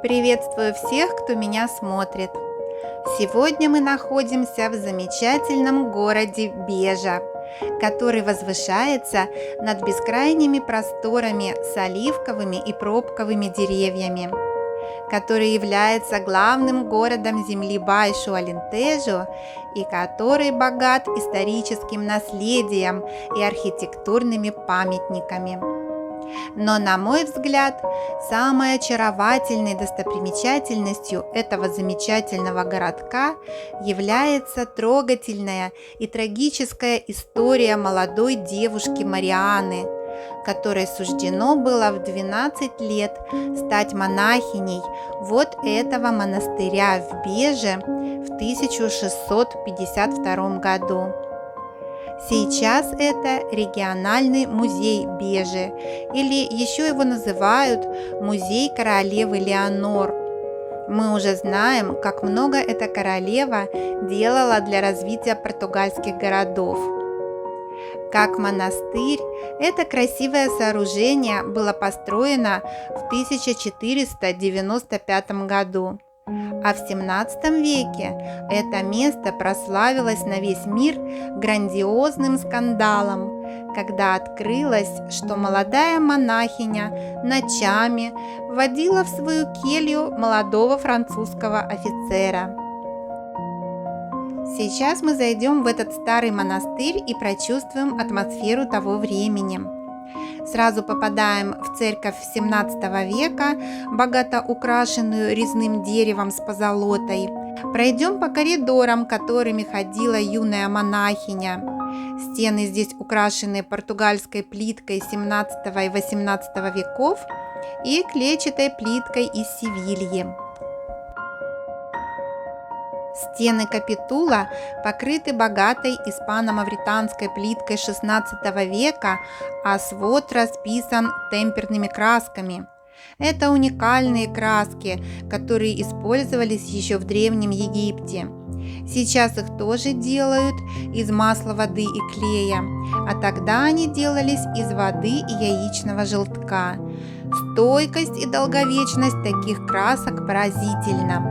Приветствую всех, кто меня смотрит. Сегодня мы находимся в замечательном городе Бежа, который возвышается над бескрайними просторами с оливковыми и пробковыми деревьями, который является главным городом земли Байшу-Алентежо и который богат историческим наследием и архитектурными памятниками. Но, на мой взгляд, самой очаровательной достопримечательностью этого замечательного городка является трогательная и трагическая история молодой девушки Марианы, которой суждено было в 12 лет стать монахиней вот этого монастыря в Беже в 1652 году. Сейчас это региональный музей Бежи, или еще его называют музей королевы Леонор. Мы уже знаем, как много эта королева делала для развития португальских городов. Как монастырь, это красивое сооружение было построено в 1495 году. А в 17 веке это место прославилось на весь мир грандиозным скандалом, когда открылось, что молодая монахиня ночами водила в свою келью молодого французского офицера. Сейчас мы зайдем в этот старый монастырь и прочувствуем атмосферу того времени. Сразу попадаем в церковь 17 века, богато украшенную резным деревом с позолотой. Пройдем по коридорам, которыми ходила юная монахиня. Стены здесь украшены португальской плиткой 17 и 18 веков и клетчатой плиткой из Севильи. Стены капитула покрыты богатой испано-мавританской плиткой XVI века, а свод расписан темперными красками. Это уникальные краски, которые использовались еще в Древнем Египте. Сейчас их тоже делают из масла, воды и клея, а тогда они делались из воды и яичного желтка. Стойкость и долговечность таких красок поразительна.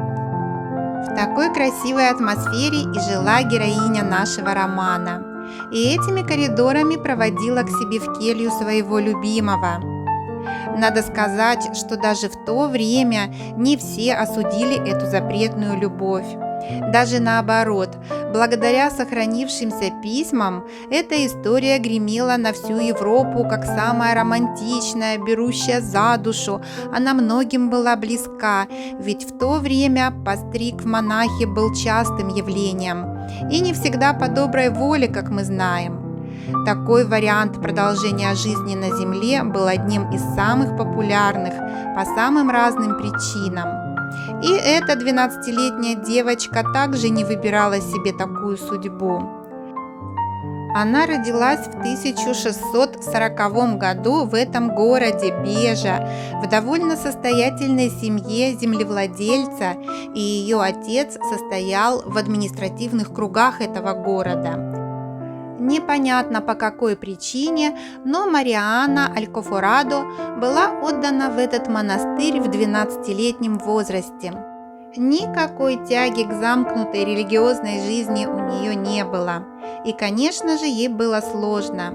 В такой красивой атмосфере и жила героиня нашего романа. И этими коридорами проводила к себе в келью своего любимого. Надо сказать, что даже в то время не все осудили эту запретную любовь. Даже наоборот, благодаря сохранившимся письмам, эта история гремела на всю Европу как самая романтичная, берущая за душу. Она многим была близка, ведь в то время постриг в монахи был частым явлением, и не всегда по доброй воле, как мы знаем. Такой вариант продолжения жизни на земле был одним из самых популярных по самым разным причинам. И эта 12-летняя девочка также не выбирала себе такую судьбу. Она родилась в 1640 году в этом городе Бежа, в довольно состоятельной семье землевладельца, и ее отец состоял в административных кругах этого города. Непонятно по какой причине, но Мариана Алькофорадо была отдана в этот монастырь в 12-летнем возрасте. Никакой тяги к замкнутой религиозной жизни у нее не было, и, конечно же, ей было сложно.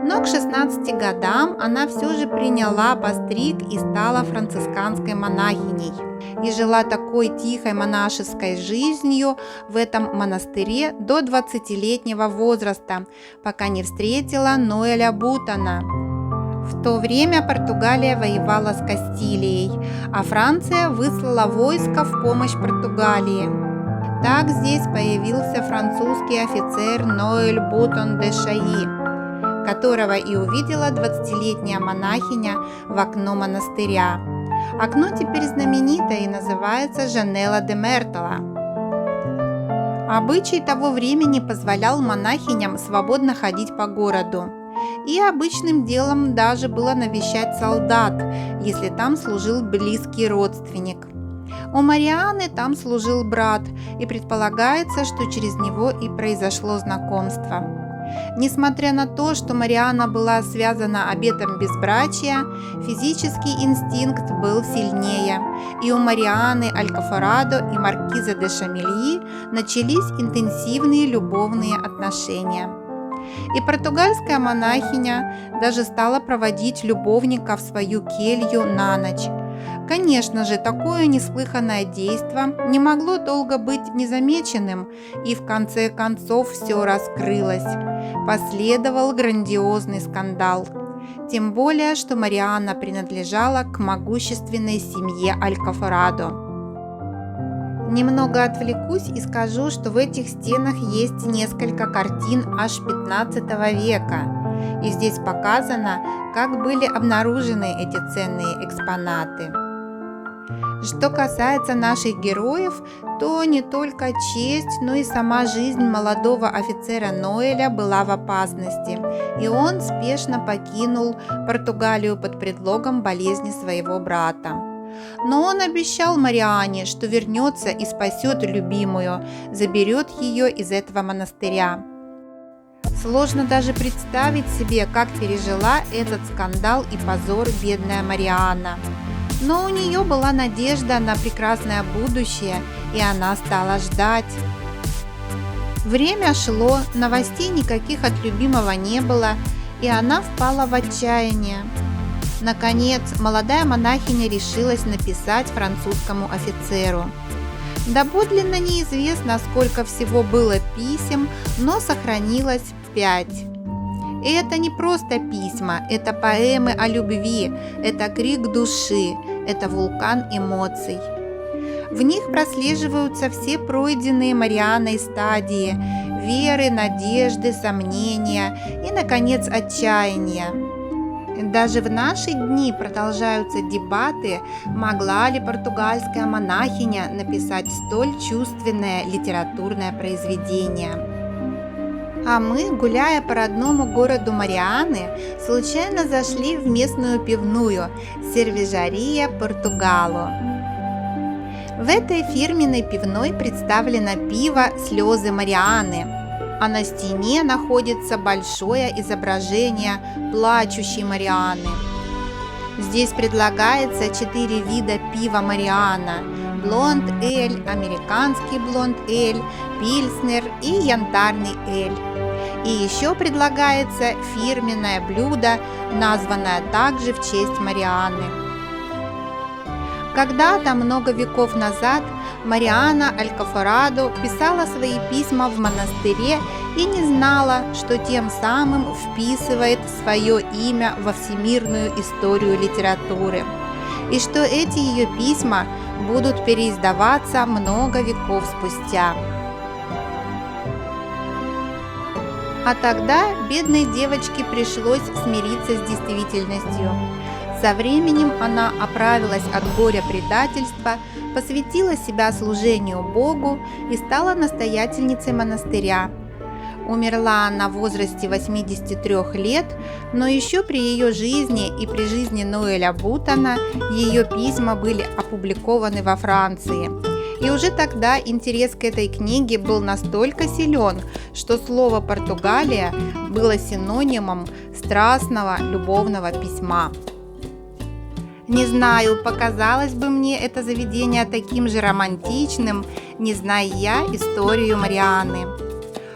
Но к 16 годам она все же приняла постриг и стала францисканской монахиней. И жила такой тихой монашеской жизнью в этом монастыре до 20-летнего возраста, пока не встретила Ноэля Бутона. В то время Португалия воевала с Кастилией, а Франция выслала войско в помощь Португалии. Так здесь появился французский офицер Ноэль Бутон де Шаи, которого и увидела 20-летняя монахиня в окно монастыря. Окно теперь знаменито и называется Жанелла де Мертала. Обычай того времени позволял монахиням свободно ходить по городу. И обычным делом даже было навещать солдат, если там служил близкий родственник. У Марианы там служил брат, и предполагается, что через него и произошло знакомство. Несмотря на то, что Мариана была связана обетом безбрачия, физический инстинкт был сильнее, и у Марианы Алькафорадо и маркиза де Шамильи начались интенсивные любовные отношения. И португальская монахиня даже стала проводить любовника в свою келью на ночь. Конечно же, такое неслыханное действо не могло долго быть незамеченным, и в конце концов все раскрылось. Последовал грандиозный скандал. Тем более, что Марианна принадлежала к могущественной семье Алькафорадо. Немного отвлекусь и скажу, что в этих стенах есть несколько картин аж 15 века. И здесь показано, как были обнаружены эти ценные экспонаты. Что касается наших героев, то не только честь, но и сама жизнь молодого офицера Ноэля была в опасности, и он спешно покинул Португалию под предлогом болезни своего брата. Но он обещал Марианне, что вернется и спасет любимую, заберет ее из этого монастыря. Сложно даже представить себе, как пережила этот скандал и позор бедная Марианна. Но у нее была надежда на прекрасное будущее, и она стала ждать. Время шло, новостей никаких от любимого не было, и она впала в отчаяние. Наконец, молодая монахиня решилась написать французскому офицеру. Доподлинно неизвестно, сколько всего было писем, но сохранилось 5. И это не просто письма, это поэмы о любви, это крик души, это вулкан эмоций. В них прослеживаются все пройденные Марианной стадии – веры, надежды, сомнения и, наконец, отчаяния. Даже в наши дни продолжаются дебаты, могла ли португальская монахиня написать столь чувственное литературное произведение. А мы, гуляя по родному городу Марианны, случайно зашли в местную пивную «Сервежария Португало». В этой фирменной пивной представлено пиво «Слезы Марианны», а на стене находится большое изображение плачущей Марианны. Здесь предлагается 4 вида пива Марианна: блонд-эль, американский блонд-эль, пильснер и янтарный эль. И еще предлагается фирменное блюдо, названное также в честь Марианны. Когда-то, много веков назад, Марианна Алькафорадо писала свои письма в монастыре и не знала, что тем самым вписывает свое имя во всемирную историю литературы, и что эти ее письма будут переиздаваться много веков спустя. А тогда бедной девочке пришлось смириться с действительностью. Со временем она оправилась от горя предательства, посвятила себя служению Богу и стала настоятельницей монастыря. Умерла она в возрасте 83 лет, но еще при ее жизни и при жизни Ноэля Бутона ее письма были опубликованы во Франции. И уже тогда интерес к этой книге был настолько силен, что слово «Португалия» было синонимом страстного любовного письма. Не знаю, показалось бы мне это заведение таким же романтичным, не зная я историю Марианны.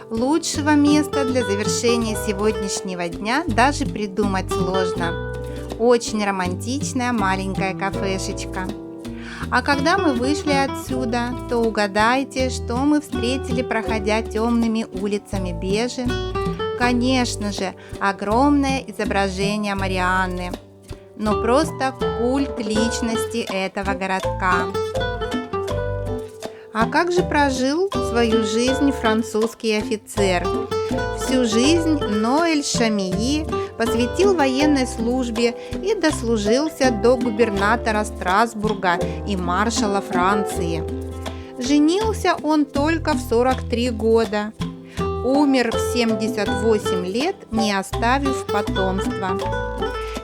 Лучшего места для завершения сегодняшнего дня даже придумать сложно. Очень романтичная маленькая кафешечка. А когда мы вышли отсюда, то угадайте, что мы встретили, проходя темными улицами Бежи. Конечно же, огромное изображение Марианны. Но просто культ личности этого городка. А как же прожил свою жизнь французский офицер? Всю жизнь Ноэль Шамильи посвятил военной службе и дослужился до губернатора Страсбурга и маршала Франции. Женился он только в 43 года. Умер в 78 лет, не оставив потомства.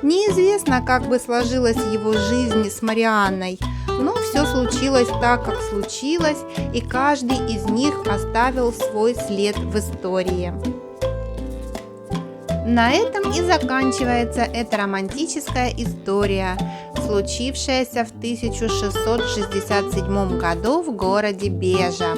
Неизвестно, как бы сложилась его жизнь с Марианной, но все случилось так, как случилось, и каждый из них оставил свой след в истории. На этом и заканчивается эта романтическая история, случившаяся в 1667 году в городе Бежа.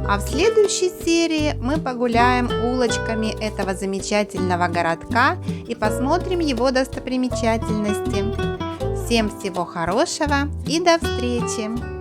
А в следующей серии мы погуляем улочками этого замечательного городка и посмотрим его достопримечательности. Всем всего хорошего и до встречи!